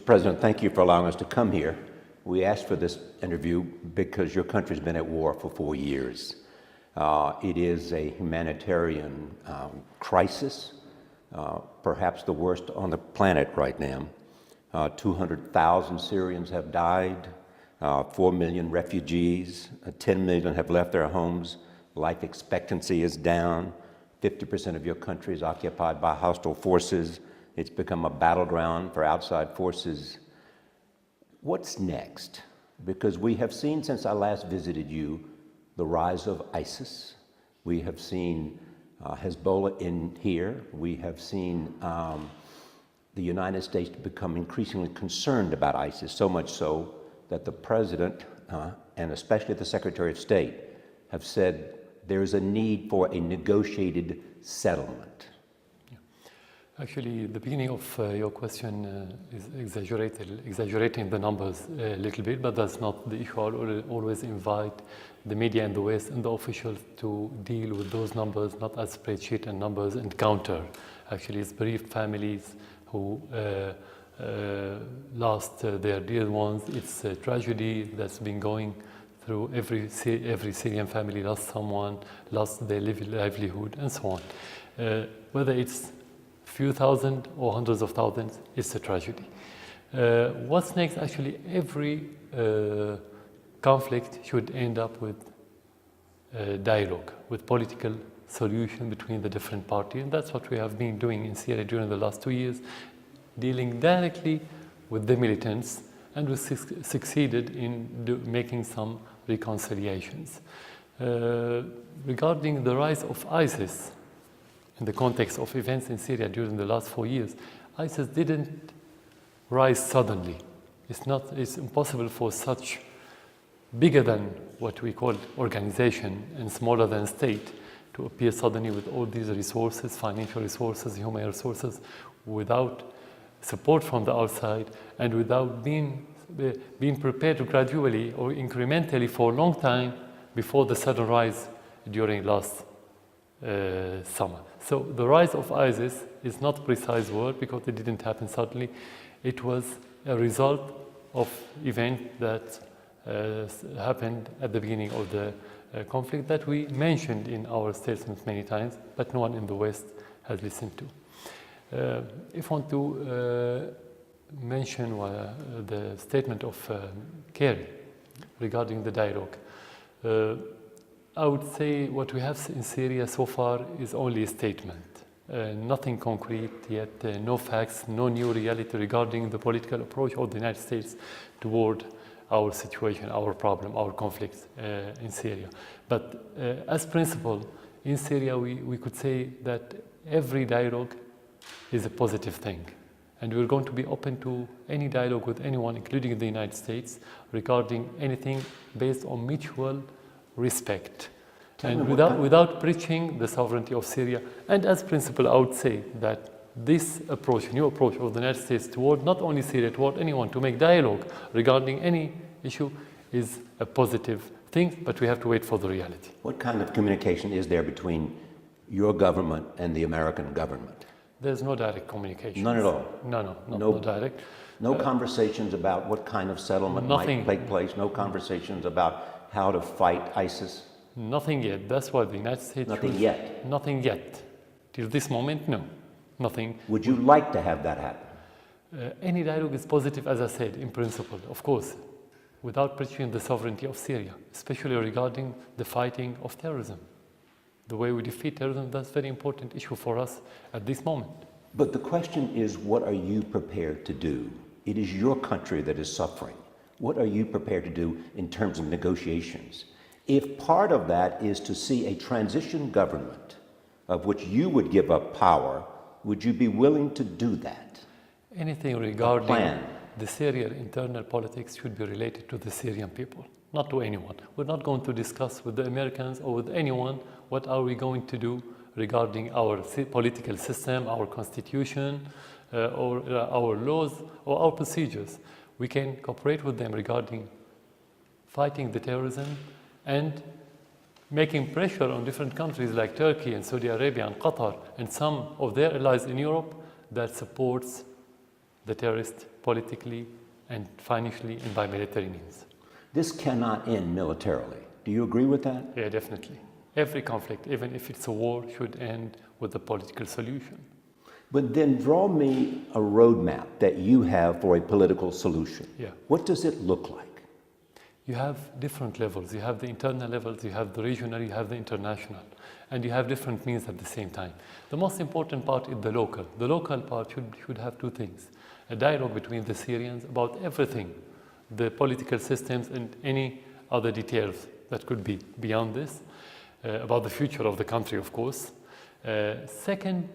President, thank you for allowing us to come here. We asked for this interview because your country's been at war for 4 years. It is a humanitarian crisis, perhaps the worst on the planet right now. 200,000 Syrians have died, 4 million refugees, 10 million have left their homes, life expectancy is down, 50% of your country is occupied by hostile forces. It's become a battleground for outside forces. What's next? Because we have seen since I last visited you the rise of ISIS. We have seen Hezbollah in here. We have seen the United States become increasingly concerned about ISIS, so much so that the President and especially the Secretary of State have said there is a need for a negotiated settlement. Actually, the beginning of your question is exaggerating the numbers a little bit, but that's not the issue. I'll always invite the media in the West and the officials to deal with those numbers, not as spreadsheet and numbers and counter. Actually, it's bereaved families who lost their dear ones. It's a tragedy that's been going through every Syrian family, lost someone, lost their livelihood, and so on. Whether it's few thousand or hundreds of thousands, it's a tragedy. What's next? Actually, every conflict should end up with dialogue, with political solution between the different parties, and that's what we have been doing in Syria during the last 2 years, dealing directly with the militants, and we succeeded in making some reconciliations. Regarding the rise of ISIS, in the context of events in Syria during the last 4 years, ISIS didn't rise suddenly. It's impossible for such bigger than what we call organization and smaller than state to appear suddenly with all these resources, financial resources, human resources, without support from the outside and without being prepared to gradually or incrementally for a long time before the sudden rise during last summer. So the rise of ISIS is not a precise word because it didn't happen suddenly. It was a result of event that happened at the beginning of the conflict that we mentioned in our statements many times, but no one in the West has listened to. If I want to mention the statement of Kerry regarding the dialogue, I would say what we have in Syria so far is only a statement. Nothing concrete yet, no facts, no new reality regarding the political approach of the United States toward our situation, our problem, our conflicts in Syria. But as principle, in Syria we could say that every dialogue is a positive thing. And we're going to be open to any dialogue with anyone, including the United States, regarding anything based on mutual respect, and without breaching the sovereignty of Syria. And as principle, I would say that this approach, new approach of the United States toward not only Syria, toward anyone, to make dialogue regarding any issue is a positive thing, but we have to wait for the reality. What kind of communication is there between your government and the American government? There's no direct communication. None at all? No direct. No conversations about what kind of settlement might take place? No conversations about how to fight ISIS? Nothing yet. That's why the United States... Nothing yet? Nothing yet. Till this moment, no. Nothing. Would you like to have that happen? Any dialogue is positive, as I said, in principle, of course, without breaching the sovereignty of Syria, especially regarding the fighting of terrorism. The way we defeat terrorism, that's a very important issue for us at this moment. But the question is, what are you prepared to do? It is your country that is suffering. What are you prepared to do in terms of negotiations? If part of that is to see a transition government of which you would give up power, would you be willing to do that? Anything regarding the Syrian internal politics should be related to the Syrian people, not to anyone. We're not going to discuss with the Americans or with anyone what are we going to do regarding our political system, our constitution, or our laws, or our procedures. We can cooperate with them regarding fighting the terrorism and making pressure on different countries like Turkey and Saudi Arabia and Qatar and some of their allies in Europe that supports the terrorists politically and financially and by military means. This cannot end militarily. Do you agree with that? Yeah, definitely. Every conflict, even if it's a war, should end with a political solution. But then draw me a roadmap that you have for a political solution. Yeah. What does it look like? You have different levels. You have the internal levels, you have the regional, you have the international, and you have different means at the same time. The most important part is the local. The local part should have two things: a dialogue between the Syrians about everything, the political systems and any other details that could be beyond this, about the future of the country, of course. Second,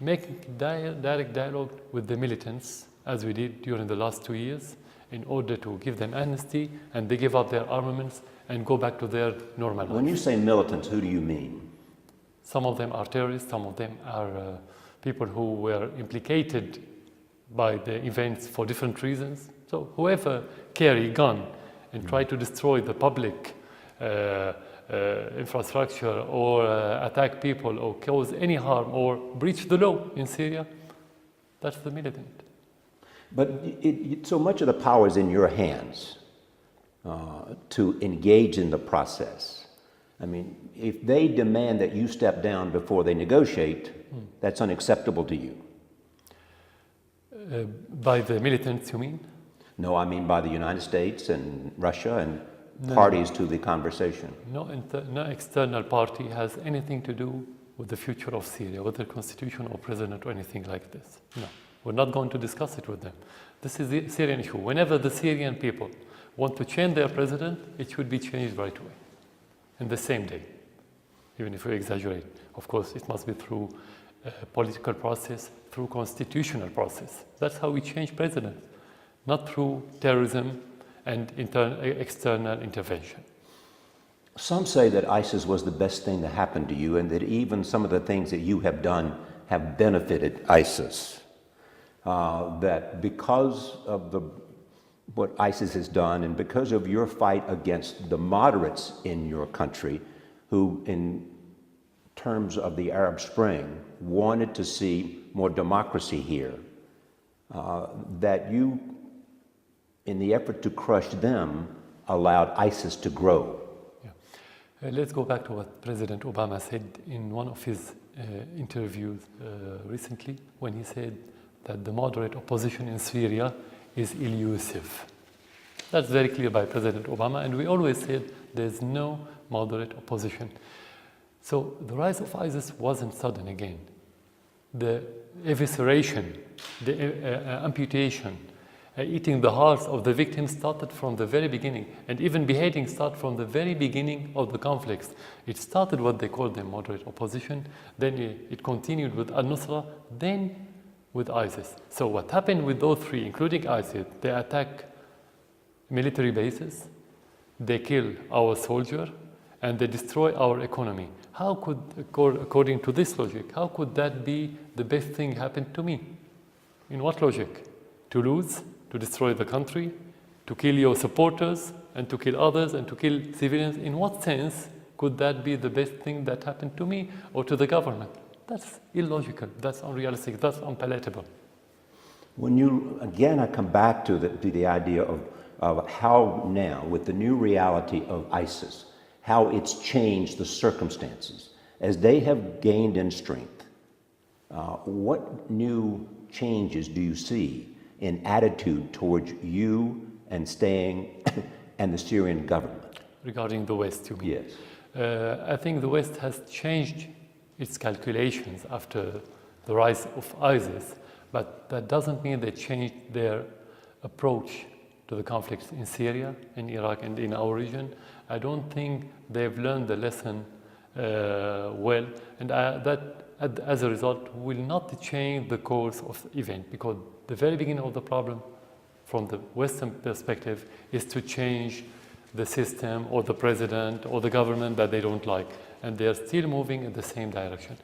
make direct dialogue with the militants, as we did during the last 2 years, in order to give them amnesty and they give up their armaments and go back to their normal life. When you say militants, who do you mean? Some of them are terrorists, some of them are people who were implicated by the events for different reasons. So whoever carry a gun and try to destroy the public infrastructure or attack people or cause any harm or breach the law in Syria, that's the militant. But so much of the power is in your hands to engage in the process. I mean, if they demand that you step down before they negotiate, that's unacceptable to you. By the militants, you mean? No, I mean by the United States and Russia and parties to the conversation. No external party has anything to do with the future of Syria, with the constitution or president or anything like this. No, we're not going to discuss it with them. This is the Syrian issue. Whenever the Syrian people want to change their president, it should be changed right away, in the same day, even if we exaggerate. Of course, it must be through a political process, through constitutional process. That's how we change presidents, not through terrorism and external intervention. Some say that ISIS was the best thing that happened to you and that even some of the things that you have done have benefited ISIS. That because of what ISIS has done and because of your fight against the moderates in your country who, in terms of the Arab Spring, wanted to see more democracy here, that you, in the effort to crush them, allowed ISIS to grow. Let's go back to what President Obama said in one of his interviews recently, when he said that the moderate opposition in Syria is elusive. That's very clear by President Obama, and we always said there's no moderate opposition. So the rise of ISIS wasn't sudden again. The evisceration, the amputation, eating the hearts of the victims started from the very beginning, and even beheading started from the very beginning of the conflicts. It started what they called the moderate opposition, then it continued with al-Nusra, then with ISIS. So what happened with those three, including ISIS, they attack military bases, they kill our soldier, and they destroy our economy. How could, according to this logic, how could that be the best thing happened to me? In what logic? To lose, to destroy the country, to kill your supporters, and to kill others, and to kill civilians? In what sense could that be the best thing that happened to me or to the government? That's illogical, that's unrealistic, that's unpalatable. When you, again, I come back to the idea of how now, with the new reality of ISIS, how it's changed the circumstances. As they have gained in strength, what new changes do you see in attitude towards you and staying and the Syrian government? Regarding the West, you mean? Yes. I think the West has changed its calculations after the rise of ISIS, but that doesn't mean they changed their approach to the conflicts in Syria, in Iraq, and in our region. I don't think they've learned the lesson well, and that as a result will not change the course of the event, because the very beginning of the problem from the Western perspective is to change the system or the president or the government that they don't like, and they are still moving in the same direction.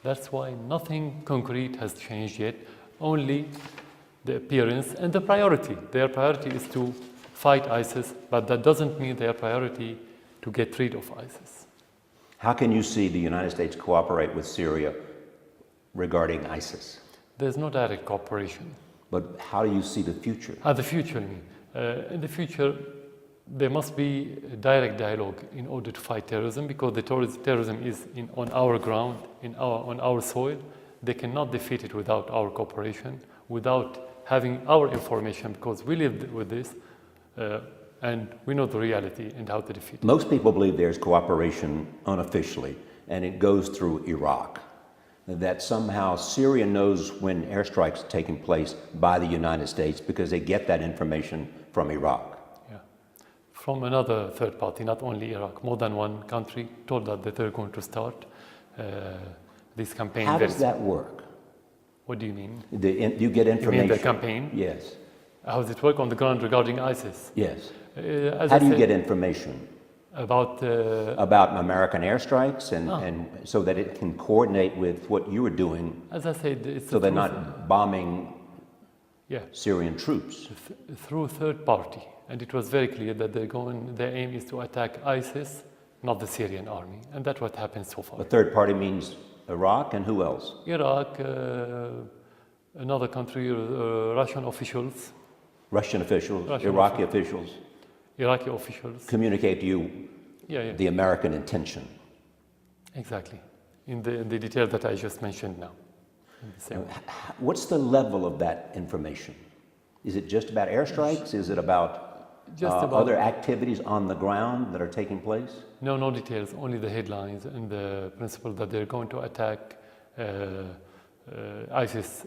That's why nothing concrete has changed yet, only the appearance and the priority. Their priority is to fight ISIS, but that doesn't mean their priority to get rid of ISIS. How can you see the United States cooperate with Syria regarding ISIS? There's no direct cooperation. But how do you see the future? The future, I mean. In the future, there must be a direct dialogue in order to fight terrorism, because the terrorism is on our ground, on our soil. They cannot defeat it without our cooperation, without having our information, because we live with this and we know the reality and how to defeat it. Most people believe there's cooperation unofficially, and it goes through Iraq. That somehow Syria knows when airstrikes are taking place by the United States because they get that information from Iraq. Yeah. From another third party, not only Iraq, more than one country told that they're going to start this campaign. How does that work? What do you mean? You get information? You mean the campaign? Yes. How does it work on the ground regarding ISIS? Yes. How do you get information? About American airstrikes and so that it can coordinate with what you are doing. As I said, it's so they're not bombing Syrian troops. Through third party. And it was very clear that their aim is to attack ISIS, not the Syrian army. And that's what happened so far. The third party means Iraq and who else? Iraq, another country, Russian officials. Russian officials, Iraqi officials. Iraqi officials communicate to you the American intention. Exactly, in the detail that I just mentioned now. What's the level of that information? Is it just about airstrikes? Is it about other activities on the ground that are taking place? No details, only the headlines and the principle that they're going to attack ISIS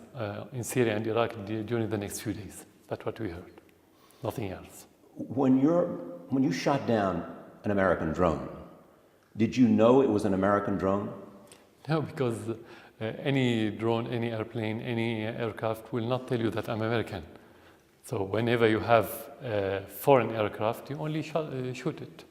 in Syria and Iraq during the next few days. That's what we heard, nothing else. When you shot down an American drone, did you know it was an American drone? No, because any drone, any airplane, any aircraft will not tell you that I'm American. So whenever you have a foreign aircraft, you only shoot it.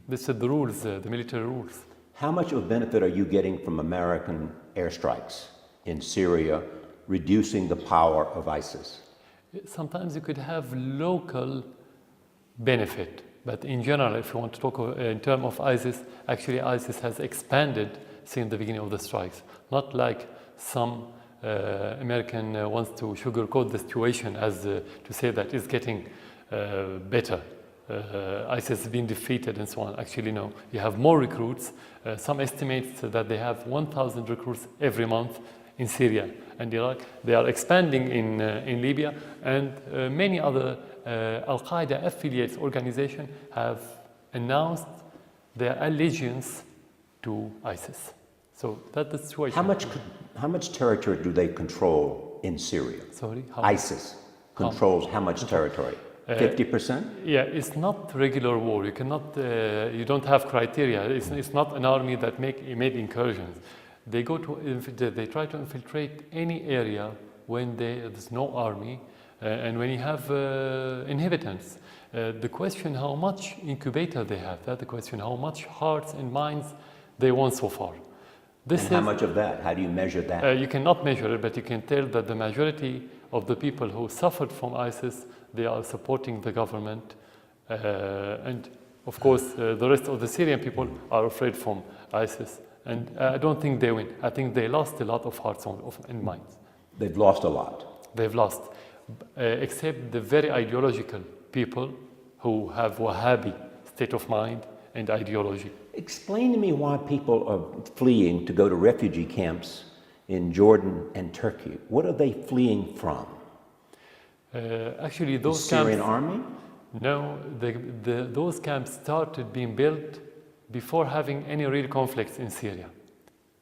This is the rules, the military rules. How much of a benefit are you getting from American airstrikes in Syria, reducing the power of ISIS? Sometimes you could have local benefit, but in general, if you want to talk in terms of ISIS, actually ISIS has expanded since the beginning of the strikes. Not like some American wants to sugarcoat the situation as to say that it's getting better. ISIS has been defeated and so on. Actually, no. You have more recruits. Some estimates that they have 1,000 recruits every month in Syria and Iraq. They are expanding in Libya, and many other Al-Qaeda affiliates organizations have announced their allegiance to ISIS. So that's the situation. How much territory do they control in Syria? Sorry? ISIS controls how much territory? 50%? Yeah, it's not regular war. You cannot. You don't have criteria. It's not an army that made incursions. They they try to infiltrate any area when there's no army and when you have inhabitants. The question how much incubator they have. That's the question. How much hearts and minds they won so far. How much of that? How do you measure that? You cannot measure it, but you can tell that the majority of the people who suffered from ISIS, they are supporting the government. And of course, the rest of the Syrian people are afraid from ISIS. And I don't think they win. I think they lost a lot of hearts and minds. They've lost a lot. They've lost. Except the very ideological people who have Wahhabi state of mind and ideology. Explain to me why people are fleeing to go to refugee camps in Jordan and Turkey. What are they fleeing from? Actually, those the Syrian army? No, those camps started being built before having any real conflicts in Syria.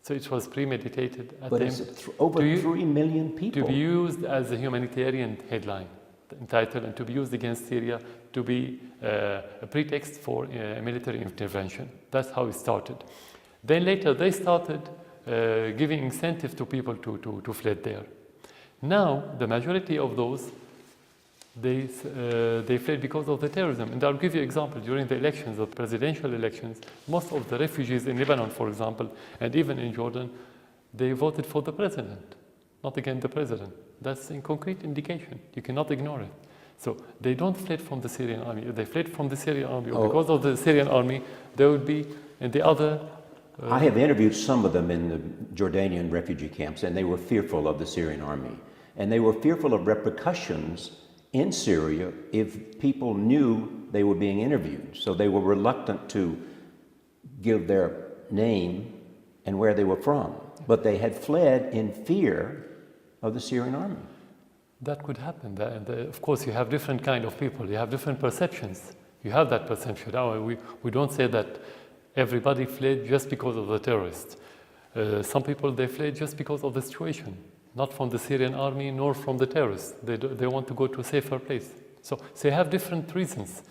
So it was premeditated. But it's over 3 million people. To be used as a humanitarian headline, entitled, and to be used against Syria, to be a pretext for a military intervention. That's how it started. Then later they started giving incentive to people to flee there. Now the majority of those, they fled because of the terrorism. And I'll give you an example. During the elections, the presidential elections, most of the refugees in Lebanon, for example, and even in Jordan, they voted for the president, not against the president. That's a concrete indication. You cannot ignore it. So they don't fled from the Syrian army. If they fled from the Syrian army, or because of the Syrian army, they would be in the other... I have interviewed some of them in the Jordanian refugee camps, and they were fearful of the Syrian army. And they were fearful of repercussions in Syria if people knew they were being interviewed. So they were reluctant to give their name and where they were from. But they had fled in fear of the Syrian army. That could happen. Of course, you have different kind of people. You have different perceptions. You have that perception. Now, we don't say that everybody fled just because of the terrorists. Some people, they fled just because of the situation. Not from the Syrian army, nor from the terrorists. They want to go to a safer place. So they have different reasons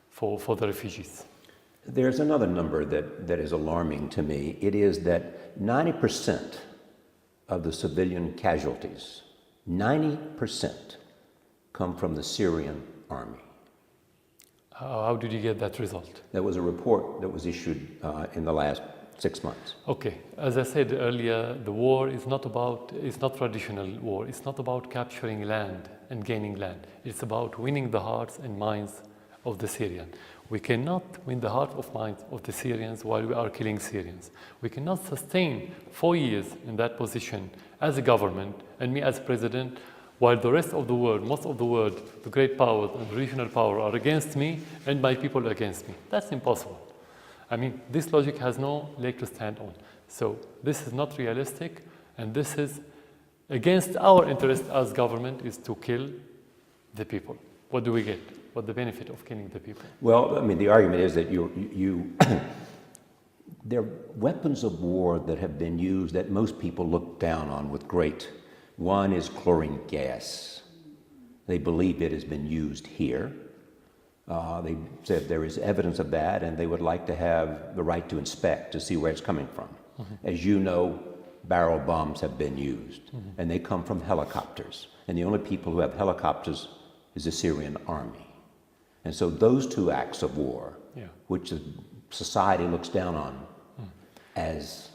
for the refugees. There's another number that is alarming to me. It is that 90% of the civilian casualties, 90% come from the Syrian army. How did you get that result? That was a report that was issued in the last 6 months. Okay, as I said earlier, the war is not traditional war. It's not about capturing land and gaining land. It's about winning the hearts and minds of the Syrian. We cannot win the heart of minds of the Syrians while we are killing Syrians. We cannot sustain 4 years in that position as a government and me as president, while the rest of the world, most of the world, the great powers and the regional power are against me and my people against me. That's impossible. I mean, this logic has no leg to stand on. So this is not realistic, and this is against our interest as government is to kill the people. What do we get? What's the benefit of killing the people? Well, I mean, the argument is that there are weapons of war that have been used that most people look down on with great. One is chlorine gas. They believe it has been used here. They said there is evidence of that, and they would like to have the right to inspect to see where it's coming from. Mm-hmm. As you know, barrel bombs have been used, mm-hmm. and they come from helicopters. And the only people who have helicopters is the Syrian army. And so those two acts of war, which the society looks down on as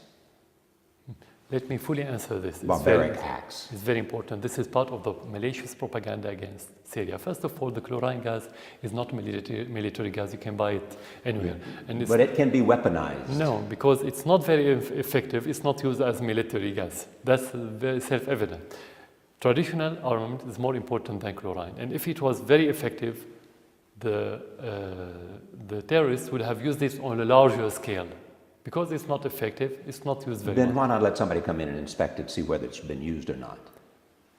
let me fully answer this. Barbaric acts. It's very important. This is part of the malicious propaganda against Syria. First of all, the chlorine gas is not military gas. You can buy it anywhere. And but it can be weaponized. No, because it's not very effective. It's not used as military gas. That's very self-evident. Traditional armament is more important than chlorine. And if it was very effective, the terrorists would have used it on a larger scale. Because it's not effective, it's not used very much. Then why not let somebody come in and inspect it, see whether it's been used or not?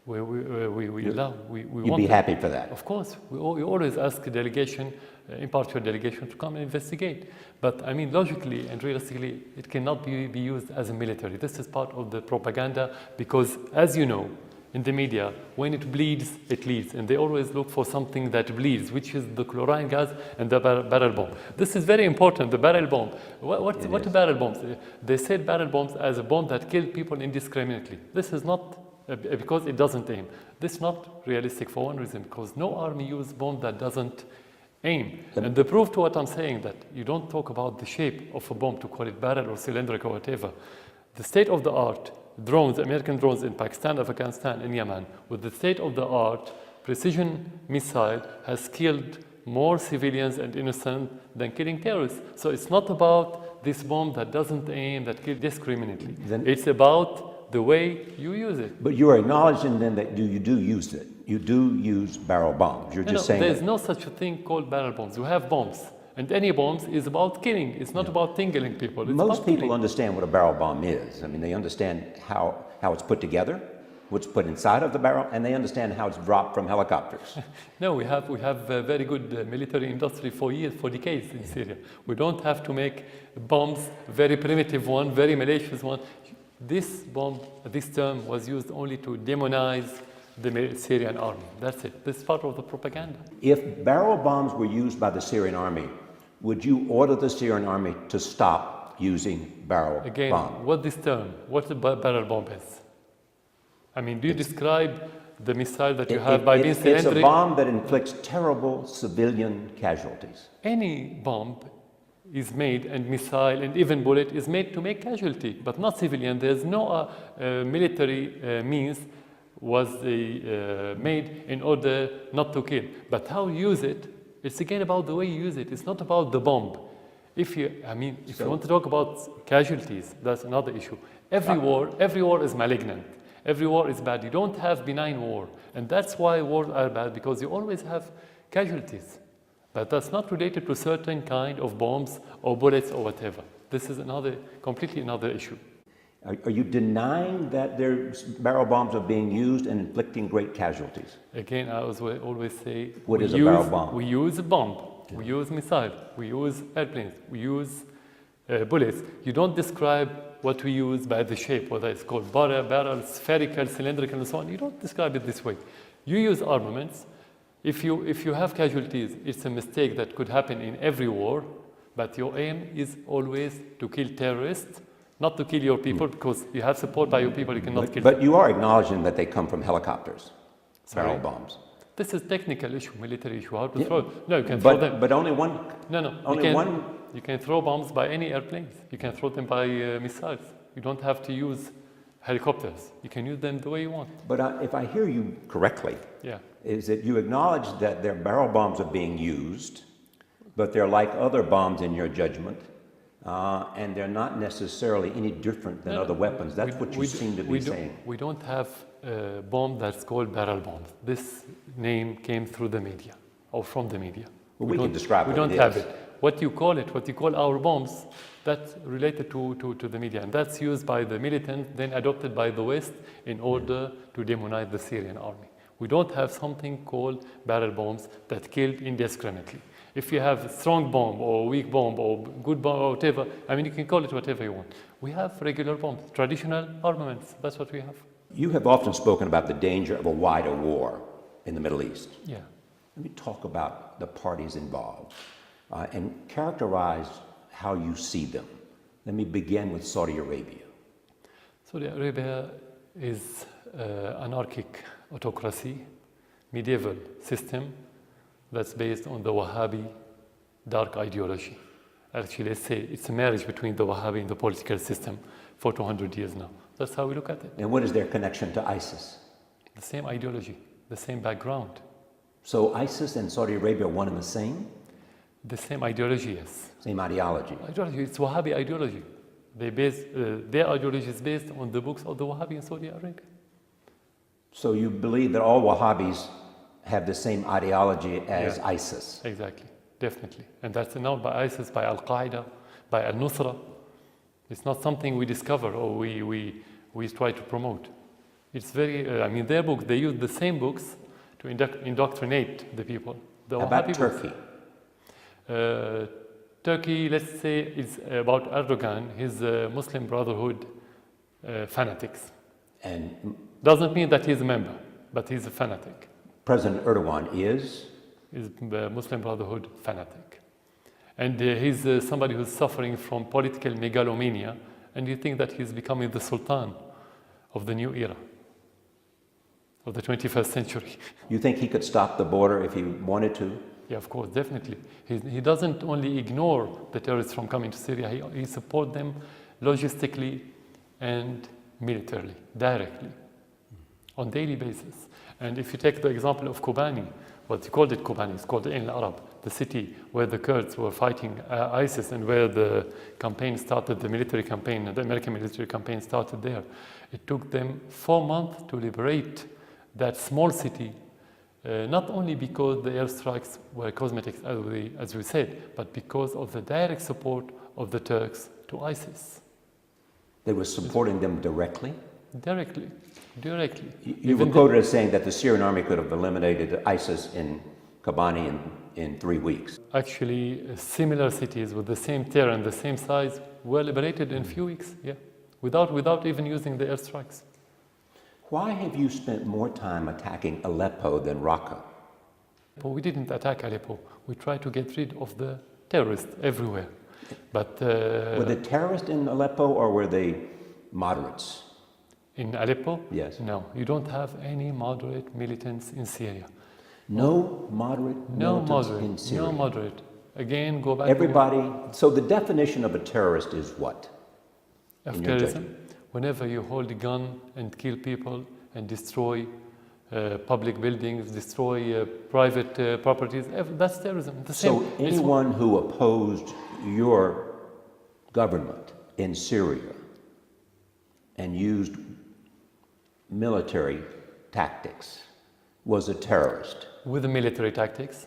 You'd be happy for that? Of course. We always ask a delegation, impartial delegation, to come and investigate. But I mean, logically and realistically, it cannot be used as a military. This is part of the propaganda because, as you know, in the media, when it bleeds, it leads. And they always look for something that bleeds, which is the chlorine gas and the barrel bomb. This is very important, the barrel bomb. What are barrel bombs? They said barrel bombs as a bomb that kills people indiscriminately. This is not, because it doesn't aim. This is not realistic for one reason, because no army uses bomb that doesn't aim. And the proof to what I'm saying, that you don't talk about the shape of a bomb to call it barrel or cylindrical or whatever. The state-of-the-art drones, American drones in Pakistan, Afghanistan, and Yemen, with the state-of-the-art precision missile has killed more civilians and innocents than killing terrorists. So it's not about this bomb that doesn't aim, that kills discriminately. It's about the way you use it. But you're acknowledging then that you do use it. You do use barrel bombs. You're just saying there's no such a thing called barrel bombs. We have bombs. And any bombs is about killing. It's not about tingling people. It's most people understand what a barrel bomb is. I mean, they understand how it's put together, what's put inside of the barrel, and they understand how it's dropped from helicopters. No, we have a very good military industry for years, for decades in Syria. We don't have to make bombs, very primitive one, very malicious one. This bomb, this term was used only to demonize the Syrian army. That's it. This is part of the propaganda. If barrel bombs were used by the Syrian army, would you order the Syrian army to stop using barrel bombs? Again, what the barrel bomb is? I mean, do you describe the missile that you have by being cylindrical? It's a bomb that inflicts terrible civilian casualties. Any bomb is made, and missile and even bullet is made to make casualty, but not civilian. There's no military means was made in order not to kill. But how you use it, it's again about the way you use it. It's not about the bomb. If you want to talk about casualties, that's another issue. Every war is malignant. Every war is bad. You don't have benign war. And that's why wars are bad, because you always have casualties. But that's not related to certain kind of bombs or bullets or whatever. This is completely another issue. Are you denying that barrel bombs are being used and inflicting great casualties? Again, I always say, what is a barrel bomb? We use a bomb, we use missile, we use airplanes, we use bullets. You don't describe what we use by the shape, whether it's called barrel, spherical, cylindrical, and so on. You don't describe it this way. You use armaments. If you have casualties, it's a mistake that could happen in every war, but your aim is always to kill terrorists, not to kill your people, because you have support by your people, you cannot kill them. But you are acknowledging that they come from helicopters, barrel bombs. This is technical issue, military issue, how to throw. No, you can throw them. But only one? No. You can throw bombs by any airplanes. You can throw them by missiles. You don't have to use helicopters. You can use them the way you want. But if I hear you correctly, is that you acknowledge that their barrel bombs are being used, but they're like other bombs in your judgment, and they're not necessarily any different than other weapons. That's what you seem to be saying. We don't have a bomb that's called barrel bombs. This name came through the media, or from the media. Well, we can describe what it is. We don't have it. What you call our bombs, that's related to the media. And that's used by the militants, then adopted by the West in order to demonize the Syrian army. We don't have something called barrel bombs that kill indiscriminately. If you have a strong bomb or a weak bomb or good bomb or whatever, I mean, you can call it whatever you want. We have regular bombs, traditional armaments. That's what we have. You have often spoken about the danger of a wider war in the Middle East. Yeah. Let me talk about the parties involved and characterize how you see them. Let me begin with Saudi Arabia. Saudi Arabia is anarchic autocracy, medieval system that's based on the Wahhabi dark ideology. Actually, let's say it's a marriage between the Wahhabi and the political system for 200 years now. That's how we look at it. And what is their connection to ISIS? The same ideology, the same background. So ISIS and Saudi Arabia are one and the same? The same ideology, yes. Same ideology. It's Wahhabi ideology. Their ideology is based on the books of the Wahhabi in Saudi Arabia. So you believe that all Wahhabis have the same ideology as ISIS? Exactly, definitely. And that's known by ISIS, by Al-Qaeda, by Al-Nusra. It's not something we discover or we try to promote. It's very, their books, they use the same books to indoctrinate the people. How about Turkey? Turkey, let's say, is about Erdogan, his Muslim Brotherhood fanatics. And doesn't mean that he's a member, but he's a fanatic. President Erdogan is a Muslim Brotherhood fanatic. And he's somebody who's suffering from political megalomania, and you think that he's becoming the Sultan of the new era, of the 21st century. You think he could stop the border if he wanted to? Yeah, of course, definitely. He doesn't only ignore the terrorists from coming to Syria, he supports them logistically and militarily, directly, on daily basis. And if you take the example of Kobani, what he called it Kobani, it's called Ain al-Arab, the city where the Kurds were fighting ISIS and where the campaign started, the military campaign, the American military campaign started there. It took them 4 months to liberate that small city, not only because the airstrikes were cosmetics, as we said, but because of the direct support of the Turks to ISIS. They were supporting them directly? Directly. You were quoted as saying that the Syrian army could have eliminated ISIS in Kobani in 3 weeks. Actually, similar cities with the same terror and the same size were liberated in a few weeks, without even using the airstrikes. Why have you spent more time attacking Aleppo than Raqqa? But we didn't attack Aleppo. We tried to get rid of the terrorists everywhere. But were the terrorists in Aleppo or were they moderates? In Aleppo? Yes. No, you don't have any moderate militants in Syria. No moderate militants in Syria? No moderate. Again, go back Everybody, so the definition of a terrorist is what? Of terrorism? Whenever you hold a gun and kill people and destroy public buildings, destroy private properties, that's terrorism. So anyone who opposed your government in Syria and used military tactics was a terrorist. With the military tactics,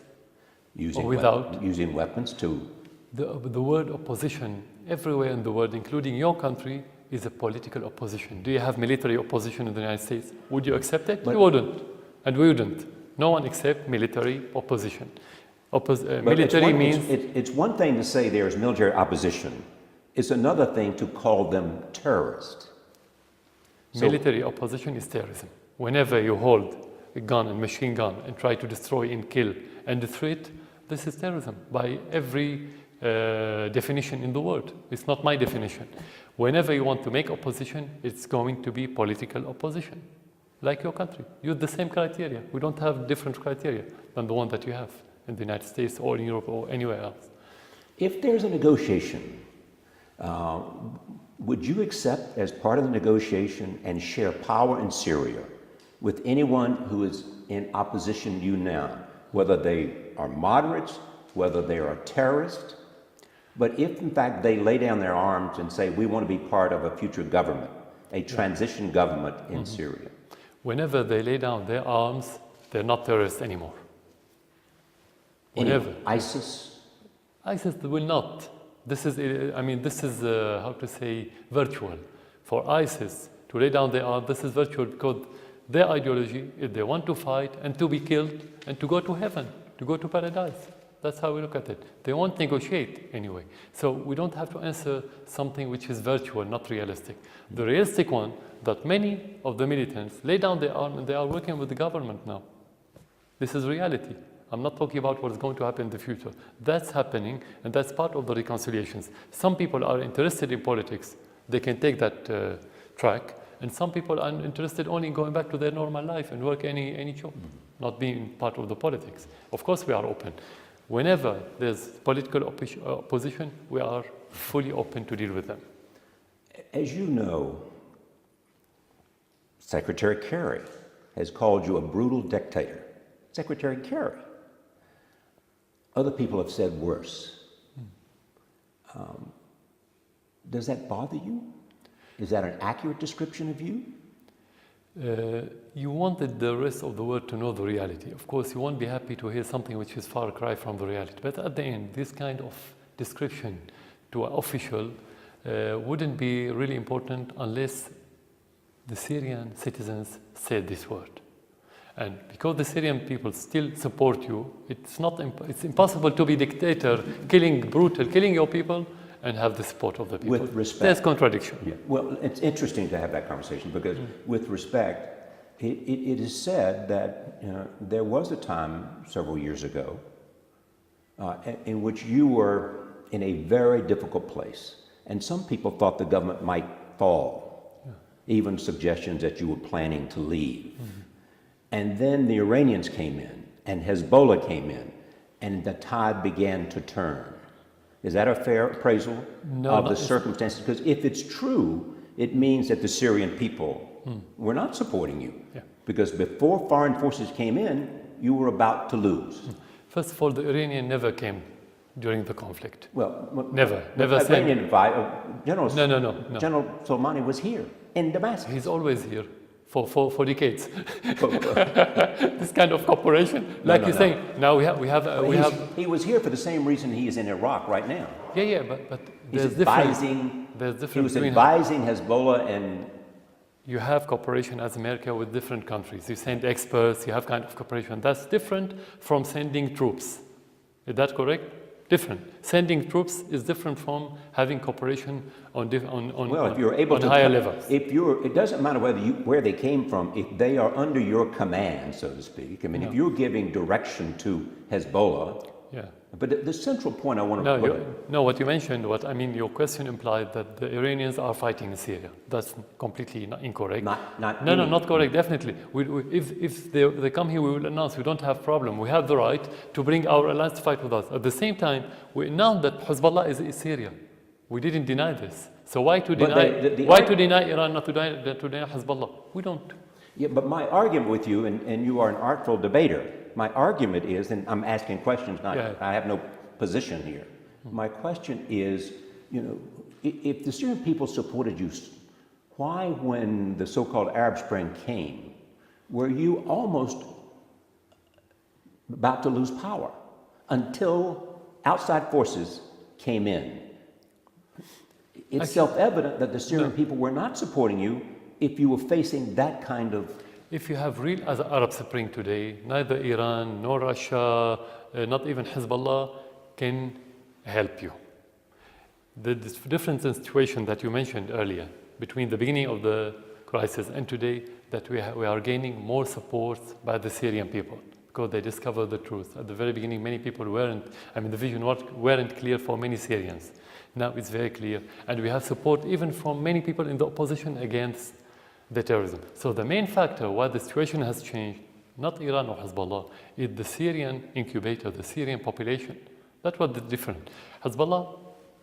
Using or without. using weapons to... The word opposition everywhere in the world, including your country, is a political opposition. Do you have military opposition in the United States? Would you accept it? You wouldn't. And we wouldn't. No one accepts military opposition. Military means... It's one thing to say there's military opposition. It's another thing to call them terrorists. Military opposition is terrorism. Whenever you hold a gun and machine gun and try to destroy and kill and threat, this is terrorism by every definition in the world. It's not my definition. Whenever you want to make opposition, it's going to be political opposition, like your country. Use the same criteria. We don't have different criteria than the one that you have in the United States or in Europe or anywhere else. If there's a negotiation, would you accept as part of the negotiation and share power in Syria with anyone who is in opposition to you now, whether they are moderates, whether they are terrorists? But if in fact they lay down their arms and say, we want to be part of a future government, a transition government in Syria. Whenever they lay down their arms, they're not terrorists anymore. Whenever. ISIS? ISIS will not. This is, how to say, virtual. For ISIS to lay down their arms, this is virtual because their ideology is they want to fight and to be killed and to go to heaven, to go to paradise. That's how we look at it. They won't negotiate anyway. So we don't have to answer something which is virtual, not realistic. The realistic one, that many of the militants lay down their arm and they are working with the government now. This is reality. I'm not talking about what is going to happen in the future. That's happening, and that's part of the reconciliations. Some people are interested in politics. They can take that track, and some people are interested only in going back to their normal life and work any job, not being part of the politics. Of course, we are open. Whenever there's political opposition, we are fully open to deal with them. As you know, Secretary Kerry has called you a brutal dictator. Secretary Kerry. Other people have said worse. Does that bother you? Is that an accurate description of you? You wanted the rest of the world to know the reality. Of course, you won't be happy to hear something which is far cry from the reality. But at the end, this kind of description to an official wouldn't be really important unless the Syrian citizens said this word. And because the Syrian people still support you, it's impossible to be dictator, killing your people, and have the support of the people. With respect. There's contradiction. Yeah. Well, it's interesting to have that conversation because with respect, it is said that there was a time several years ago in which you were in a very difficult place. And some people thought the government might fall, even suggestions that you were planning to leave. And then the Iranians came in and Hezbollah came in and the tide began to turn. Is that a fair appraisal of the circumstances? Because if it's true, it means that the Syrian people were not supporting you. Yeah. Because before foreign forces came in, you were about to lose. First of all, the Iranian never came during the conflict. Well, never said. General Soleimani was here in Damascus. He's always here. For decades, this kind of cooperation, like you're saying. Now we have. He was here for the same reason he is in Iraq right now. Yeah, but there's difference. He was advising Hezbollah, and you have cooperation as America with different countries. You send experts. You have kind of cooperation. That's different from sending troops. Is that correct? Different. Sending troops is different from having cooperation on higher levels. It doesn't matter where they came from. If they are under your command, so to speak. I mean, if you're giving direction to Hezbollah. Yeah. But the central point I want to what you mentioned, your question implied that the Iranians are fighting in Syria. That's completely incorrect. Not correct, definitely. If they come here, we will announce we don't have problem. We have the right to bring our allies to fight with us. At the same time, we announced that Hezbollah is in Syria. We didn't deny this. So why to deny Iran, not to deny Hezbollah? We don't. Yeah, but my argument with you, and you are an artful debater, my argument is, and I'm asking questions, I have no position here. My question is, if the Syrian people supported you Why, when the so-called Arab Spring came, were you almost about to lose power until outside forces came in? It's self-evident that the Syrian people were not supporting you if you were facing that kind of... If you have real Arab Spring today, neither Iran nor Russia, not even Hezbollah can help you. The difference in situation that you mentioned earlier between the beginning of the crisis and today, that we are gaining more support by the Syrian people because they discovered the truth. At the very beginning, many people the vision weren't clear for many Syrians. Now it's very clear. And we have support even from many people in the opposition against the terrorism. So the main factor why the situation has changed, not Iran or Hezbollah, is the Syrian incubator, the Syrian population. That's what is different. Hezbollah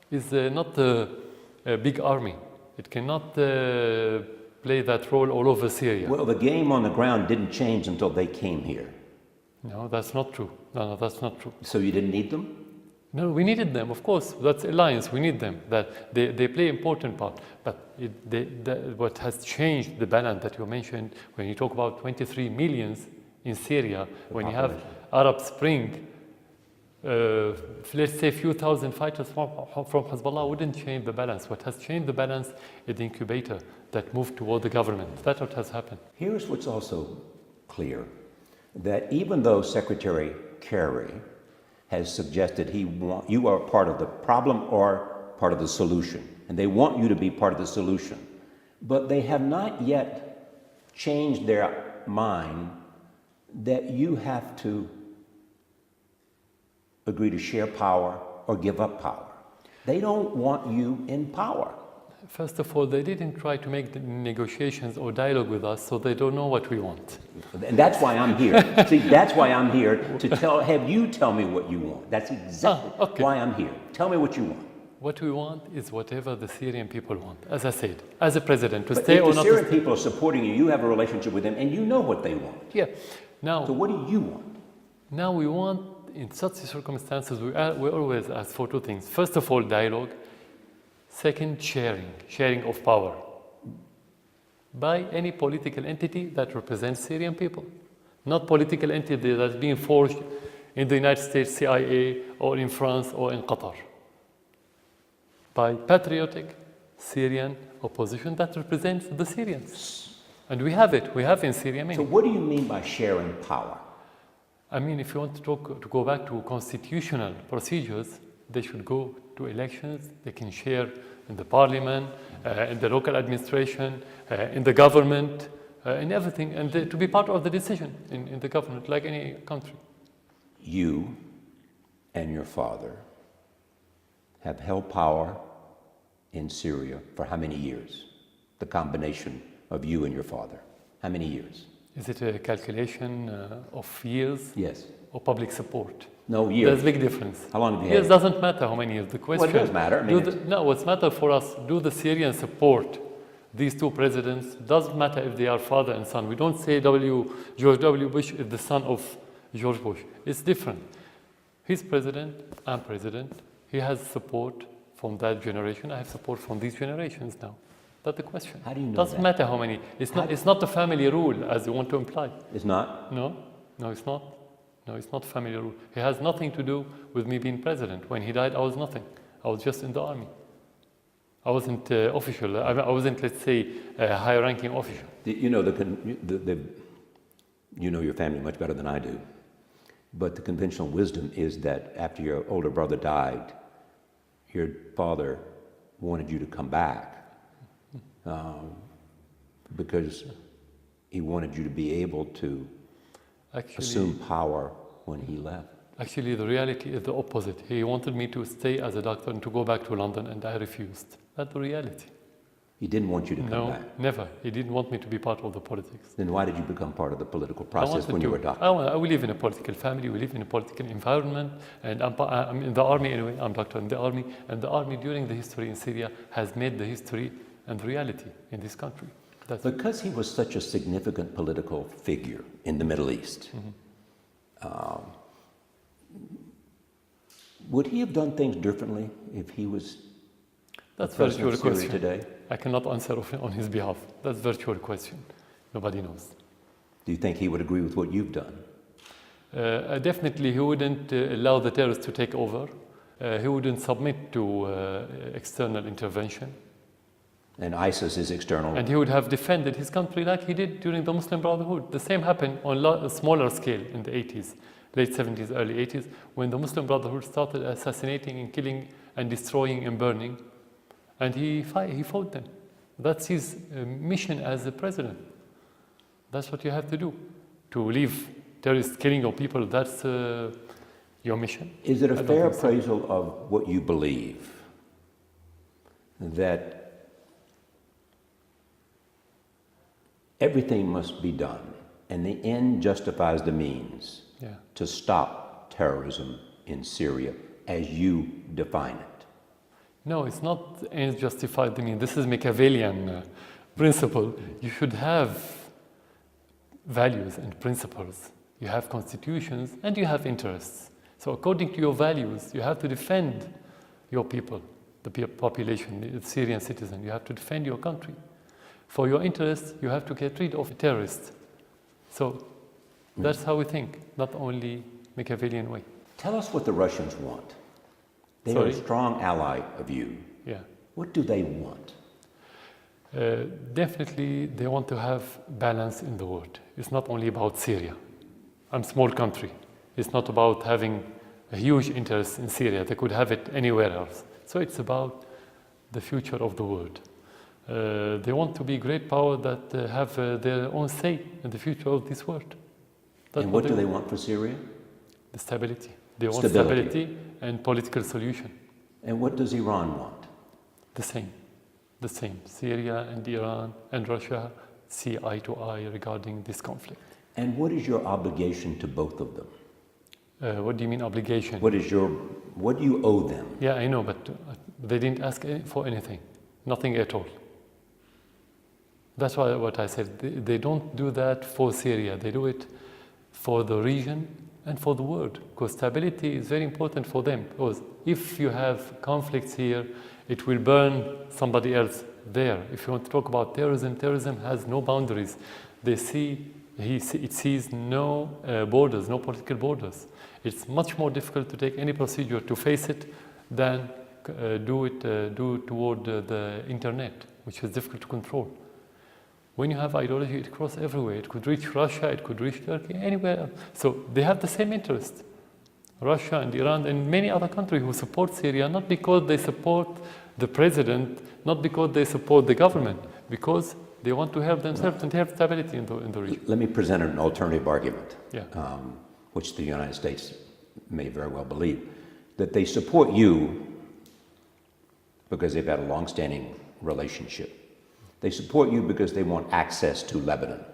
is not a big army. It cannot play that role all over Syria. Well, the game on the ground didn't change until they came here. No, that's not true. No, that's not true. So you didn't need them? No, we needed them, of course. That's alliance. We need them. That they play important part. But what has changed the balance that you mentioned when you talk about 23 millions in Syria, when you have Arab Spring, let's say a few thousand fighters from Hezbollah wouldn't change the balance. What has changed the balance is the incubator that moved toward the government. That's what has happened. Here's what's also clear, that even though Secretary Kerry has suggested you are part of the problem or part of the solution, and they want you to be part of the solution, but they have not yet changed their mind that you have to agree to share power or give up power. They don't want you in power. First of all, they didn't try to make the negotiations or dialogue with us, so they don't know what we want. And that's why I'm here. See, that's why I'm here to have you tell me what you want. That's exactly why I'm here. Tell me what you want. What we want is whatever the Syrian people want. As I said, as a president, to but stay or not. If the Syrian people are supporting you, you have a relationship with them, and you know what they want. Yeah. Now. So what do you want? Now we want, in such circumstances, we always ask for two things. First of all, dialogue. Second, sharing of power by any political entity that represents Syrian people, not political entity that's being forged in the United States CIA or in France or in Qatar, by patriotic Syrian opposition that represents the Syrians. And we have it. We have in Syria many. So what do you mean by sharing power? I mean, if you want to go back to constitutional procedures, they should go to elections. They can share in the parliament, in the local administration, in the government, in everything, and to be part of the decision in the government, like any country. You and your father have held power in Syria for how many years? The combination of you and your father. How many years? Is it a calculation of years? Yes. Or public support? No, years. There's a big difference. How long have you had? Years doesn't matter how many years. The question. Well, it does matter. No, what's matter for us, do the Syrians support these two presidents? Doesn't matter if they are father and son. We don't say George W. Bush is the son of George Bush. It's different. He's president, I'm president. He has support from that generation. I have support from these generations now. That's the question. How do you know Doesn't matter how many. It's not a family rule, as you want to imply. It's not? No, it's not. No, it's not family rule. It has nothing to do with me being president. When he died, I was nothing. I was just in the army. I wasn't official. I wasn't, let's say, a high-ranking official. You know, you know your family much better than I do. But the conventional wisdom is that after your older brother died, your father wanted you to come back because he wanted you to be able to assume power when he left. Actually, the reality is the opposite. He wanted me to stay as a doctor and to go back to London, and I refused. That's the reality. He didn't want you to come back? No, never. He didn't want me to be part of the politics. Then why did you become part of the political process when you were a doctor? We live in a political family. We live in a political environment. And I'm in the army anyway. I'm doctor in the army. And the army during the history in Syria has made the history and reality in this country. Because he was such a significant political figure in the Middle East, would he have done things differently if he was That's the president very of true Syria question. today? I cannot answer on his behalf. That's a virtual question. Nobody knows. Do you think he would agree with what you've done? Definitely, he wouldn't allow the terrorists to take over. He wouldn't submit to external intervention. And ISIS is external. And he would have defended his country like he did during the Muslim Brotherhood. The same happened on a smaller scale in the 80s, late 70s, early 80s, when the Muslim Brotherhood started assassinating and killing and destroying and burning. And he fought them. That's his mission as a president. That's what you have to do. To leave terrorists killing of people, that's your mission. Is it a fair appraisal of what you believe that everything must be done and the end justifies the means to stop terrorism in Syria as you define it? No, it's not ends justify the means. This is Machiavellian principle. You should have values and principles. You have constitutions and you have interests. So according to your values, you have to defend your people, the population, the Syrian citizen. You have to defend your country. For your interests, you have to get rid of terrorists. So that's how we think, not only Machiavellian way. Tell us what the Russians want. They are a strong ally of you. Yeah. What do they want? Definitely, they want to have balance in the world. It's not only about Syria. I'm a small country. It's not about having a huge interest in Syria. They could have it anywhere else. So it's about the future of the world. They want to be great power that have their own say in the future of this world. That's and what do they want for Syria? The stability. They want stability and political solution. And what does Iran want? The same. The same. Syria and Iran and Russia see eye to eye regarding this conflict. And what is your obligation to both of them? What do you mean obligation? What do you owe them? Yeah, I know, but they didn't ask for anything. Nothing at all. That's what I said. They don't do that for Syria. They do it for the region and for the world. Because stability is very important for them. Because if you have conflicts here, it will burn somebody else there. If you want to talk about terrorism, terrorism has no boundaries. It sees no borders, no political borders. It's much more difficult to take any procedure to face it than do toward the internet, which is difficult to control. When you have ideology, it crosses everywhere. It could reach Russia, it could reach Turkey, anywhere else. So they have the same interest. Russia and Iran and many other countries who support Syria, not because they support the president, not because they support the government, because they want to help themselves and have stability in the region. Let me present an alternative argument, Yeah. Which the United States may very well believe, that they support you because they've had a long-standing relationship. They support you because they want access to Lebanon.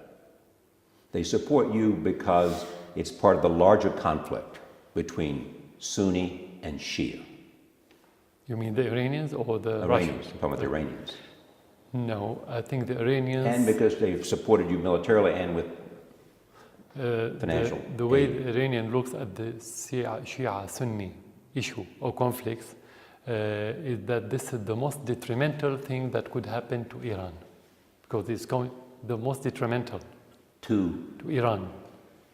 They support you because it's part of the larger conflict between Sunni and Shia. You mean the Iranians or the Iranians? Russians? I'm talking about the Iranians. No, I think the Iranians... And because they've supported you militarily and with financial the way aid. the Iranian looks at the Shia-Sunni issue or conflicts is that this is the most detrimental thing that could happen to Iran, because it's the most detrimental to Iran.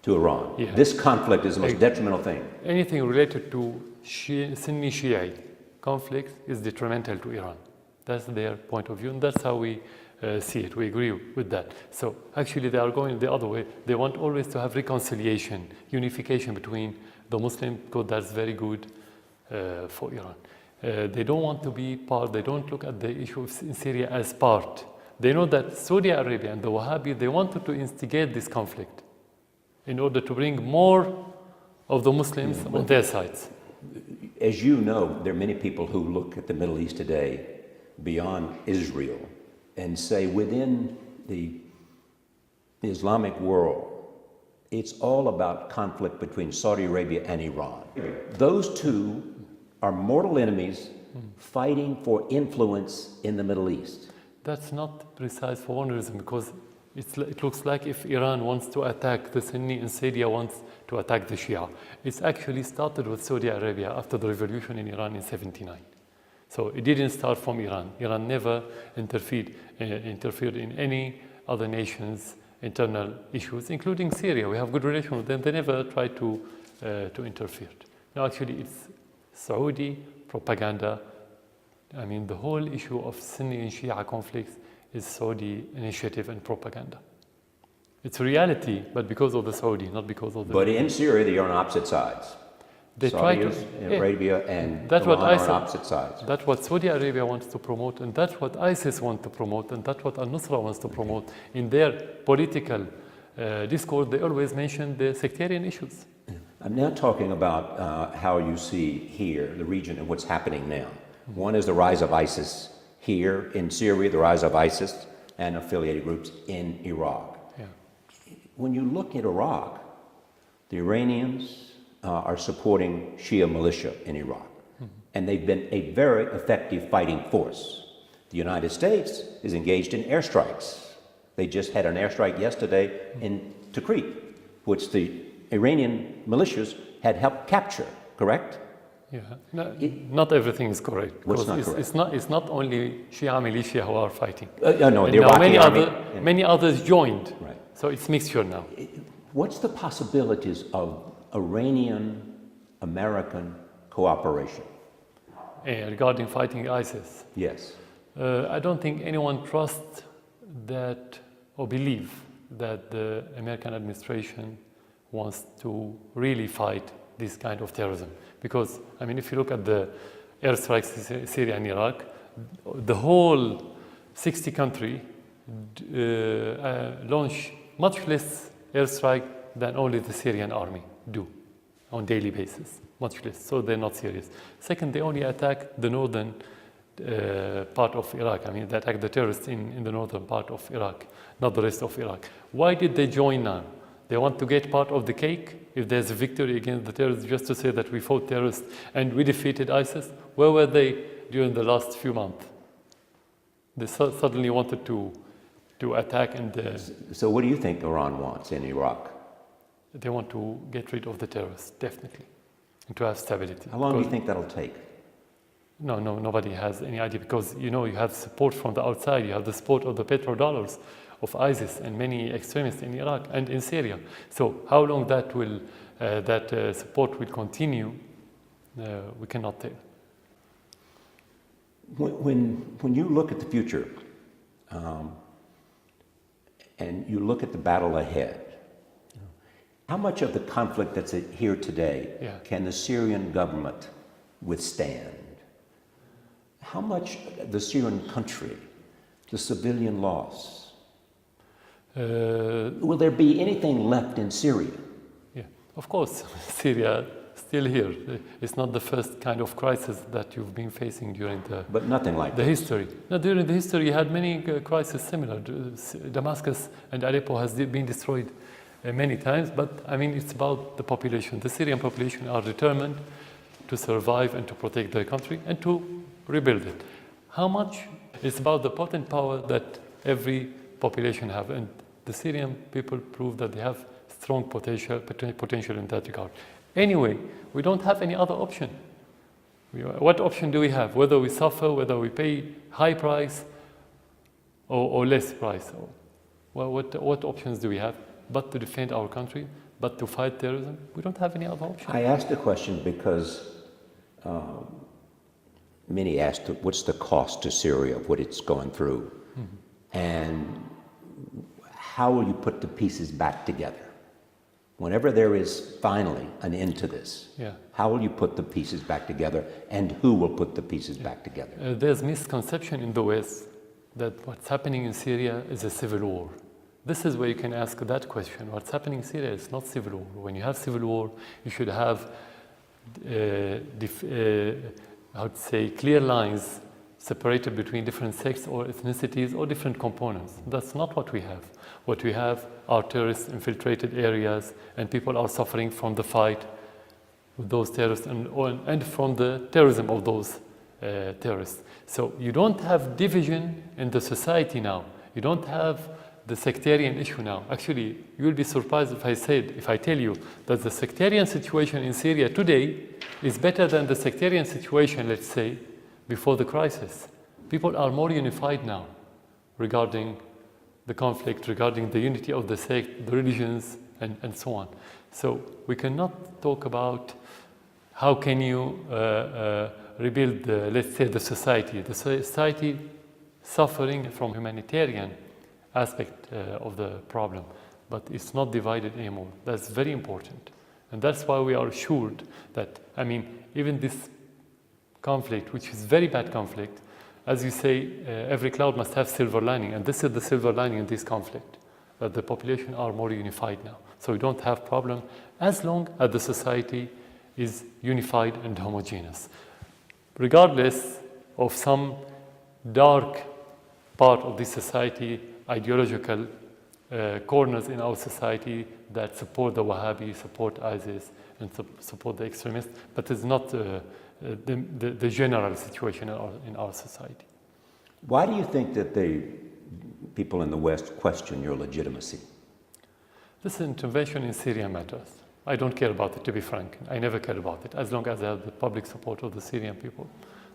To Iran. Yeah. This conflict is the most detrimental thing. Anything related to Sunni Shiite conflict is detrimental to Iran. That's their point of view, and that's how we see it. We agree with that. So actually they are going the other way. They want always to have reconciliation, unification between the Muslims, because that's very good for Iran. They don't want to be part, they don't look at the issue in Syria as part. They know that Saudi Arabia and the Wahhabis, they wanted to instigate this conflict in order to bring more of the Muslims on their sides. As you know, there are many people who look at the Middle East today beyond Israel and say within the Islamic world, it's all about conflict between Saudi Arabia and Iran. Those two are mortal enemies fighting for influence in the Middle East. That's not precise for one reason, because it looks like if Iran wants to attack the Sunni and Syria wants to attack the Shia. It's actually started with Saudi Arabia after the revolution in Iran in '79. So it didn't start from Iran. Iran never interfered in any other nation's internal issues, including Syria. We have good relations with them. They never tried to interfere. No, actually, it's Saudi propaganda. I mean, the whole issue of Sunni and Shia conflicts is Saudi initiative and propaganda. It's a reality, but because of the Saudi, not because of the... But in Syria, they are on opposite sides. They try Saudi to... Arabia and that's Iran what I are on said. opposite sides. That's what Saudi Arabia wants to promote, and that's what ISIS wants to promote, and that's what Al-Nusra wants to promote. In their political discourse, they always mention the sectarian issues. I'm now talking about how you see here, the region, and what's happening now. One is the rise of ISIS here in Syria, the rise of ISIS and affiliated groups in Iraq. Yeah. When you look at Iraq, the Iranians are supporting Shia militia in Iraq, and they've been a very effective fighting force. The United States is engaged in airstrikes. They just had an airstrike yesterday in Tikrit, which the Iranian militias had helped capture, correct? Yeah, no, not everything is correct. What's not Because correct? it's not only Shia militia who are fighting. No, And the now Iraqi army. many others joined. Right. So it's mixture now. What's the possibilities of Iranian-American cooperation? Regarding fighting ISIS, Yes. I don't think anyone trusts that or believe that the American administration wants to really fight this kind of terrorism. Because, I mean, if you look at the airstrikes in Syria and Iraq, the whole 60 country launch much less airstrike than only the Syrian army do on daily basis, much less. So they're not serious. Second, they only attack the northern part of Iraq. I mean, they attack the terrorists in the northern part of Iraq, not the rest of Iraq. Why did they join now? They want to get part of the cake if there's a victory against the terrorists, just to say that we fought terrorists and we defeated ISIS. Where were they during the last few months? They suddenly wanted to attack, and So what do you think Iran wants in Iraq? they want to get rid of the terrorists, definitely, and to have stability. How long do you think that'll take? No, nobody has any idea, because you have support from the outside. You have the support of the petrodollars of ISIS and many extremists in Iraq and in Syria. So how long that support will continue, we cannot tell. When you look at the future and you look at the battle ahead, how much of the conflict that's here today can the Syrian government withstand? How much the Syrian country, the civilian loss? Will there be anything left in Syria? Yeah, of course, Syria still here. It's not the first kind of crisis that you've been facing during But nothing like the this. history. No, during the history, you had many crises similar. Damascus and Aleppo has been destroyed many times, but I mean, it's about the population. The Syrian population are determined to survive and to protect their country and to rebuild it. How much? It's about the potent power that every population have, and the Syrian people prove that they have strong potential in that regard. Anyway, we don't have any other option. What option do we have? Whether we suffer, whether we pay high price or less price. Well, what options do we have but to defend our country, but to fight terrorism? We don't have any other option. I asked the question because many asked, what's the cost to Syria of what it's going through? And how will you put the pieces back together? Whenever there is finally an end to this, how will you put the pieces back together, and who will put the pieces back together? There's misconception in the West that what's happening in Syria is a civil war. This is where you can ask that question. What's happening in Syria is not civil war. When you have civil war, you should have I would say clear lines separated between different sects or ethnicities or different components. That's not what we have. What we have are terrorist infiltrated areas, and people are suffering from the fight with those terrorists and from the terrorism of those terrorists. So you don't have division in the society now. You don't have the sectarian issue now. Actually, you will be surprised if I tell you that the sectarian situation in Syria today is better than the sectarian situation, let's say, before the crisis. People are more unified now regarding the conflict, regarding the unity of the sect, the religions, and so on. So we cannot talk about how can you rebuild, let's say, the society. The society suffering from humanitarian aspect of the problem, but it's not divided anymore. That's very important. And that's why we are assured that, I mean, even this conflict, which is very bad conflict, as you say, every cloud must have silver lining, and this is the silver lining in this conflict, that the population are more unified now. So we don't have problem as long as the society is unified and homogeneous. Regardless of some dark part of this society, ideological corners in our society that support the Wahhabi, support ISIS, and support the extremists, but it's not the general situation in our society. Why do you think that the people in the West question your legitimacy? This intervention in Syria matters. I don't care about it, to be frank. I never care about it, as long as I have the public support of the Syrian people.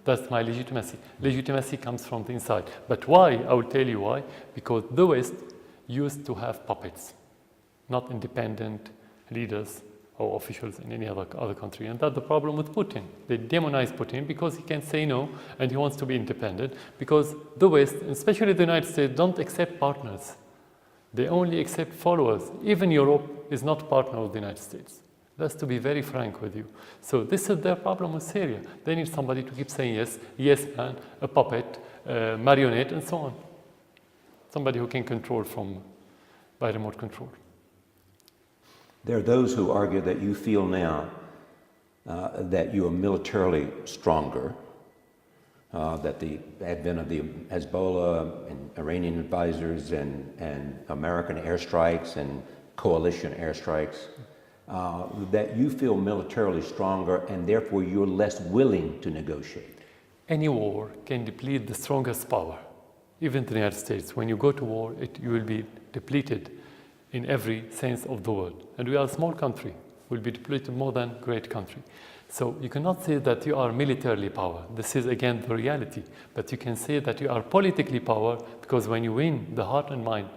That's my legitimacy. Legitimacy comes from the inside. But why? I will tell you why. Because the West used to have puppets, not independent leaders or officials in any other country. And that's the problem with Putin. They demonize Putin because he can say no and he wants to be independent, because the West, especially the United States, don't accept partners. They only accept followers. Even Europe is not a partner of the United States. That's to be very frank with you. So this is their problem with Syria. They need somebody to keep saying yes, yes man, a puppet, marionette, and so on. Somebody who can control by remote control. There are those who argue that you feel now that you are militarily stronger, that the advent of the Hezbollah and Iranian advisors and American airstrikes and coalition airstrikes, that you feel militarily stronger and therefore you're less willing to negotiate. Any war can deplete the strongest power. Even the United States, when you go to war, you will be depleted in every sense of the word. And we are a small country. We'll be depleted more than great country. So you cannot say that you are militarily power. This is again the reality. But you can say that you are politically power, because when you win the heart and mind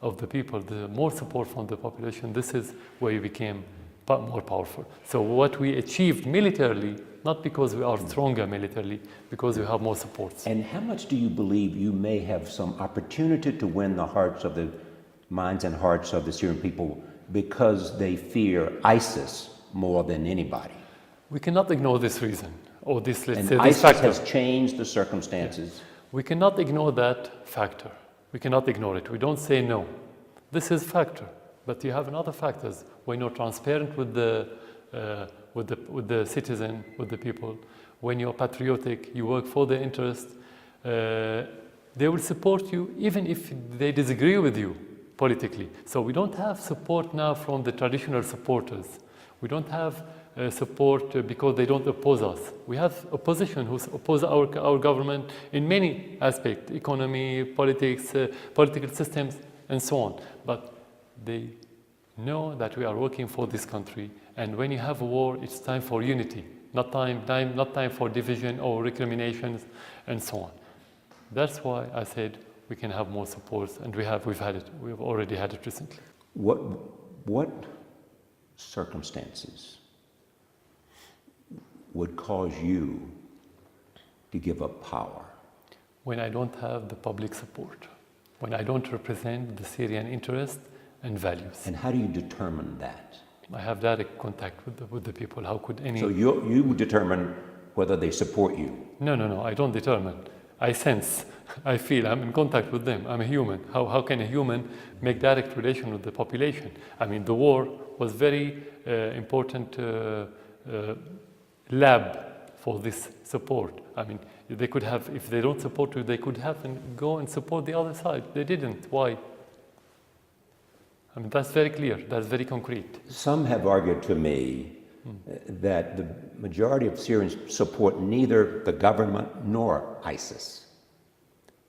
of the people, the more support from the population, this is where you became more powerful. So what we achieved militarily, not because we are stronger militarily, because we have more support. And how much do you believe you may have some opportunity to win the hearts of the minds and hearts of the Syrian people because they fear ISIS more than anybody? We cannot ignore this reason, or this, let's and say, this ISIS factor. has changed the circumstances. Yeah. We cannot ignore that factor. We cannot ignore it. We don't say no. This is factor, but you have another factors. When you're transparent with the citizen, with the people, when you're patriotic, you work for their interest, they will support you even if they disagree with you politically. So we don't have support now from the traditional supporters. We don't have support because they don't oppose us. We have opposition who oppose our government in many aspects, economy, politics, political systems, and so on. But they know that we are working for this country, and when you have a war, it's time for unity, not time for division or recriminations, and so on. That's why I said we can have more support, and we've had it. We've already had it recently. What circumstances would cause you to give up power? When I don't have the public support, when I don't represent the Syrian interest and values. And how do you determine that? I have direct contact with the people. How could any... So you determine whether they support you? No, I don't determine. I sense, I feel, I'm in contact with them. I'm a human. How can a human make direct relation with the population? I mean, the war was very important lab for this support. I mean, they could have, if they don't support you, they could have and go and support the other side. They didn't. Why? I mean, that's very clear. That's very concrete. Some have argued to me that the majority of Syrians support neither the government nor ISIS.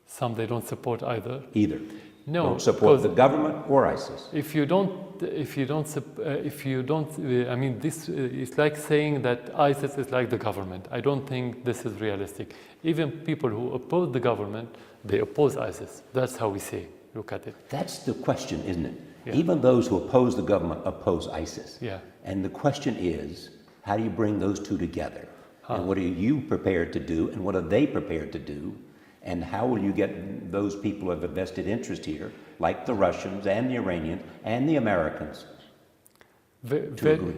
Some they don't support either. Either. No, don't support because the government or ISIS. I mean, this is like saying that ISIS is like the government. I don't think this is realistic. Even people who oppose the government, they oppose ISIS. That's how we say, look at it. That's the question, isn't it? Yeah. Even those who oppose the government oppose ISIS. Yeah. And the question is, how do you bring those two together? And what are you prepared to do, and what are they prepared to do? And how will you get those people who have a vested interest here, like the Russians and the Iranians and the Americans, to agree?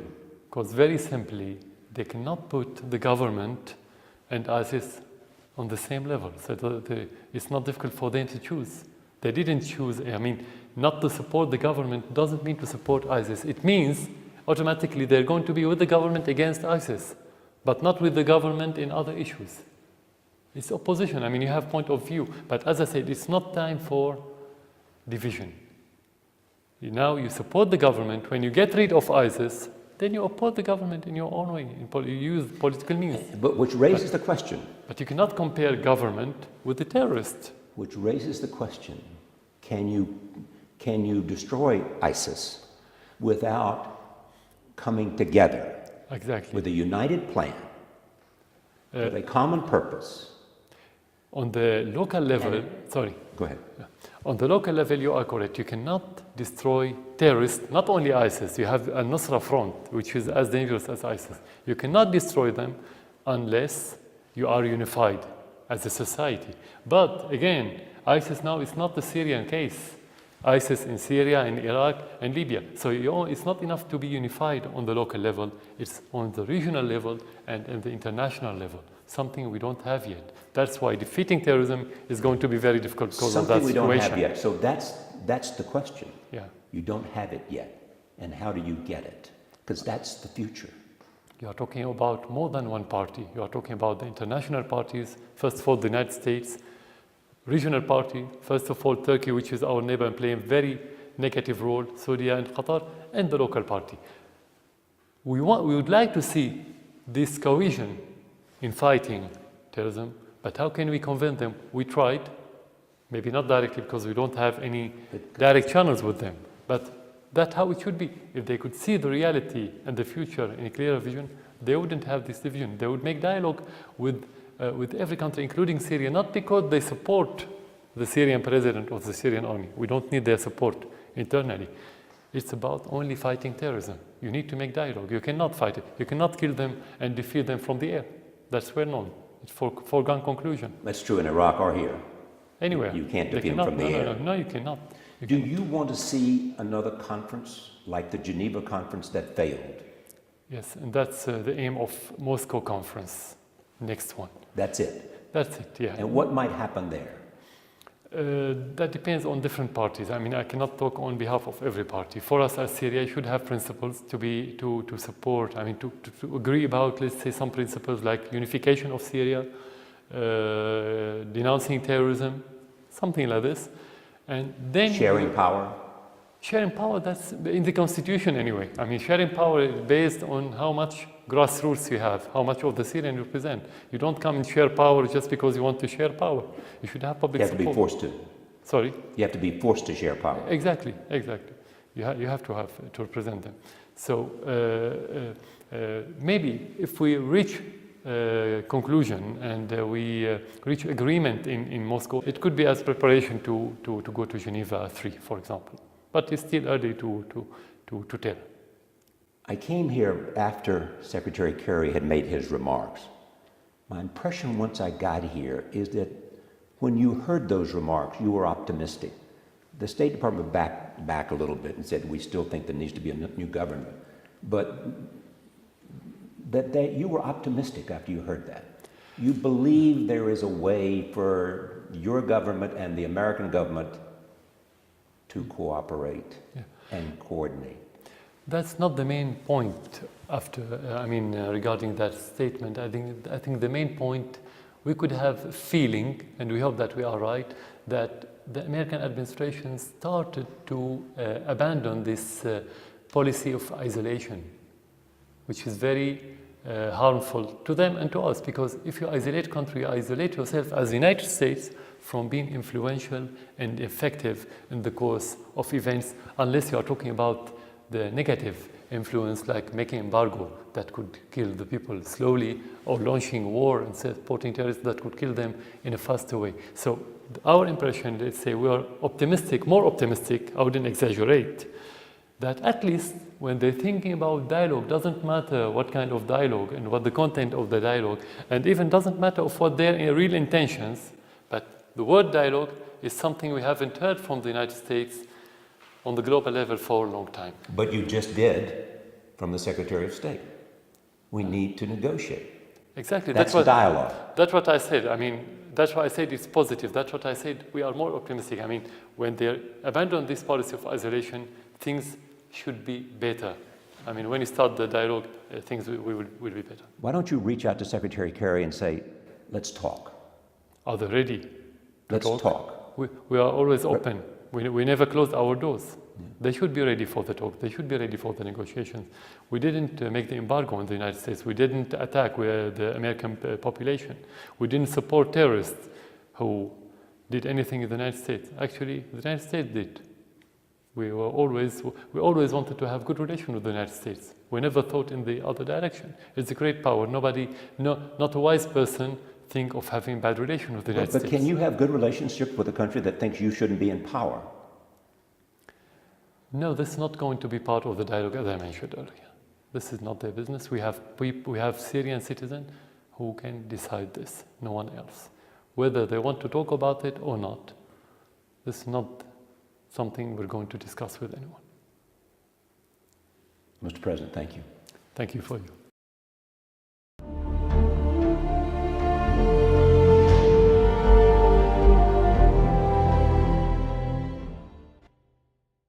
Because very simply, they cannot put the government and ISIS on the same level. So it's not difficult for them to choose. They didn't choose. I mean, not to support the government doesn't mean to support ISIS. It means automatically they're going to be with the government against ISIS, but not with the government in other issues. It's opposition. I mean, you have point of view. But as I said, it's not time for division. Now you support the government. When you get rid of ISIS, then you oppose the government in your own way. You use political means. But which raises the question. But you cannot compare government with the terrorists. Which raises the question, can you destroy ISIS without coming together Exactly. with a united plan, with a common purpose? On the local level, sorry. Go ahead. On the local level, you are correct. You cannot destroy terrorists, not only ISIS. You have a Nusra Front, which is as dangerous as ISIS. You cannot destroy them unless you are unified as a society. But again, ISIS now is not the Syrian case. ISIS in Syria, in Iraq, and Libya. So it's not enough to be unified on the local level. It's on the regional level and the international level, something we don't have yet. That's why defeating terrorism is going to be very difficult because of that situation. Something we don't have yet. So that's the question. Yeah. You don't have it yet. And how do you get it? Because that's the future. You are talking about more than one party. You are talking about the international parties, first of all, the United States, regional party, first of all, Turkey, which is our neighbor and playing a very negative role, Saudi and Qatar, and the local party. We would like to see this cohesion in fighting terrorism, but how can we convince them? We tried, maybe not directly because we don't have any direct channels with them, but that's how it should be. If they could see the reality and the future in a clearer vision, they wouldn't have this division. They would make dialogue with every country, including Syria, not because they support the Syrian president or the Syrian army. We don't need their support internally. It's about only fighting terrorism. You need to make dialogue. You cannot fight it. You cannot kill them and defeat them from the air. That's well known. It's foregone conclusion. That's true in Iraq or here. Anywhere. You can't defeat them from the air. No, you cannot. Do you want to see another conference like the Geneva conference that failed? Yes, and that's the aim of Moscow conference, next one. That's it? That's it, yeah. And what might happen there? That depends on different parties. I mean, I cannot talk on behalf of every party. For us as Syria, should have principles to support, I mean, to agree about, let's say, some principles like unification of Syria, denouncing terrorism, something like this. And then sharing power? Sharing power, that's in the constitution anyway. I mean, sharing power is based on how much grassroots you have, how much of the Syrian you represent. You don't come and share power just because you want to share power. You should have public support. You have to be forced to. Sorry? You have to be forced to share power. Exactly. You have to represent them. So maybe if we reach conclusion and we reach agreement in Moscow, it could be as preparation to go to Geneva 3, for example. But it's still early to tell. I came here after Secretary Kerry had made his remarks. My impression once I got here is that when you heard those remarks, you were optimistic. The State Department backed back a little bit and said, we still think there needs to be a new government. But that you were optimistic after you heard that. You believe there is a way for your government and the American government to cooperate and coordinate. That's not the main point regarding that statement. I think the main point, we could have a feeling, and we hope that we are right, that the American administration started to abandon this policy of isolation, which is very harmful to them and to us, because if you isolate country, you isolate yourself as the United States from being influential and effective in the course of events, unless you are talking about the negative influence, like making embargo that could kill the people slowly, or launching war and supporting terrorists that could kill them in a faster way. So our impression, let's say, we are optimistic, more optimistic, I wouldn't exaggerate, that at least when they're thinking about dialogue, doesn't matter what kind of dialogue and what the content of the dialogue, and even doesn't matter of what their real intentions, but the word dialogue is something we haven't heard from the United States on the global level for a long time. But you just did from the Secretary of State. We need to negotiate. Exactly. That's the dialogue. That's what I said. I mean, that's why I said it's positive. That's what I said. We are more optimistic. I mean, when they abandon this policy of isolation, things should be better. I mean, when you start the dialogue, things will be better. Why don't you reach out to Secretary Kerry and say, let's talk. Are they ready to Let's talk. We are always open. We never close our doors. Yeah. They should be ready for the talk. They should be ready for the negotiations. We didn't make the embargo in the United States. We didn't attack the American population. We didn't support terrorists who did anything in the United States. Actually, the United States did. We always wanted to have good relations with the United States. We never thought in the other direction. It's a great power. Not a wise person think of having bad relations with the United States. But can you have good relationship with a country that thinks you shouldn't be in power? No, this is not going to be part of the dialogue, as I mentioned earlier. This is not their business. We have Syrian citizens who can decide this, no one else. Whether they want to talk about it or not, this is not something we're going to discuss with anyone. Mr. President, thank you. Thank you for you.